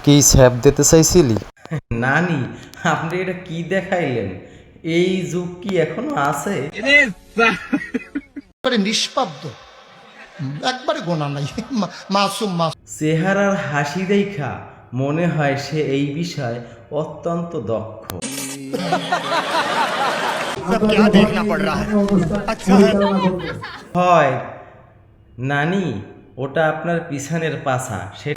কি স্যাপ দিতে চাইছিলি? নানি, আপনি এটা কি দেখাইলেন? এই যুগ কি এখনো আছে? নিষ্পাব্দ, একবারে গোনা নাই, মাসুম। চেহারার হাসি দেখা মনে হয় সে এই বিষয়ে অত্যন্ত দক্ষ। হয় নানি, ওটা আপনার পিছনের পাছা। সে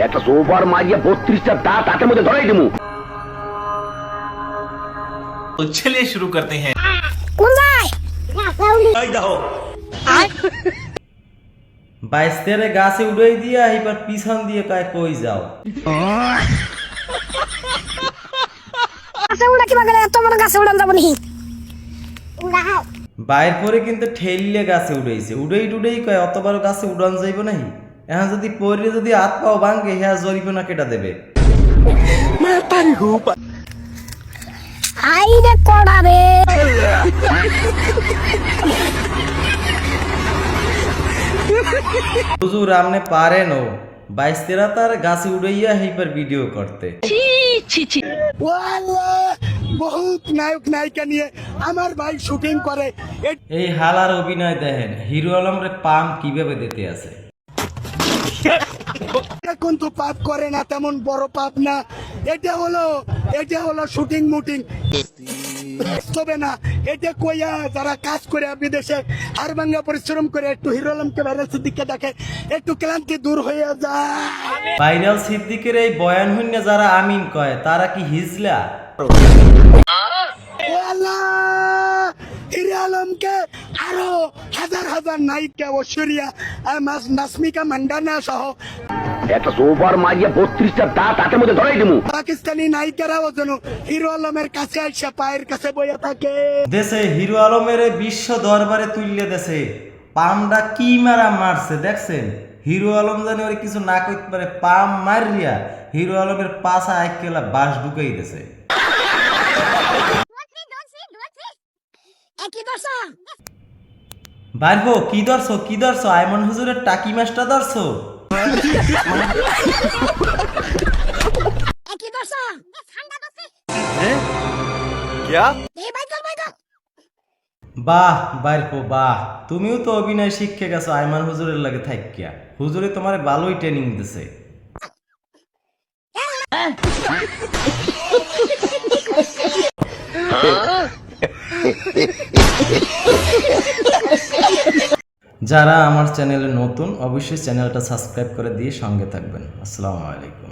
একটা সোফার মারিয়া 32টা দাঁত হাতের মধ্যে ধরাই দিমু। तो चलिए शुरू करते हैं। বাইস্তারে গাছে উড়াই দিয়া এবার পিছন দিয়ে কায় কই যাও। বাইর পরে কিন্তু ঠেললে গাছে উড়াইছে, উড়াই টুড়াই কয় অত বড় গাছে উড়ান যাইব নাহি। এখন যদি পরে যদি হাত পাও ভাঙ্গে হ্যাঁ জরিমানা কেটা দেবে। হুজুর আপনি পারেন ও বাইস্তেরা তার গাছে উড়াইয়া হেইবার ভিডিও করতে। বহুত নায়ক নায়িকা নিয়ে আমার ভাই শুটিং করে। এই হালার অভিনয় দেখেন, হিরো আলমরে পাম কিভাবে দিতে আছে। এখন তো পাপ করে না, তেমন বড় পাপ না। এটা হলো শুটিং মুটিং তবে না। এটা কইয়া যারা কাজ করে বিদেশে আর বাংলা পরিশ্রম করে একটু হিরো আলমকে ভাইরাল সিদ্দিককে দেখে একটু ক্লান্তি দূর হয়ে যায়। ভাইরাল সিদ্দিকের এই বয়ান হইনা যারা আমিন কয় তারা কি হিজলা? হিরো আলমকে আরো হাজার হাজার নায়িকা ঐশ্বরিয়া নাসমিকা মান্ডানা সহ একটা সোফার মারিয়া 32টা দাঁত হাতের মধ্যে ধরাই দিমু। পাকিস্তানি নায়িকারাও যেন হিরো আলমের কাছে আইসা পায়ের কাছে বইয়া থাকে। দেশে হিরো আলমের বিশ্ব দরবারে তুললে দেশে পামটা কি মারা মারছে দেখছেন? হিরো আলম জানি ওর কিছু না করতে পারে, পাম মারিয়া হিরো আলমের পাশা একলা বাস ঢুকাই দেছে। বাইরবো কি ধরছো আইমন হুজুরের টাকি মাছটা ধরছো? বাহ বাইরবো বাহ, তুমিও তো অভিনয় শিখে গেছো আইমান হুজুরের লাগে থাইকিয়া। হুজুরে তোমারে ভালোই ট্রেনিং দিছে। যারা আমার চ্যানেলে নতুন অবশ্যই চ্যানেলটা সাবস্ক্রাইব করে দিয়ে সঙ্গে থাকবেন। আসসালামু আলাইকুম।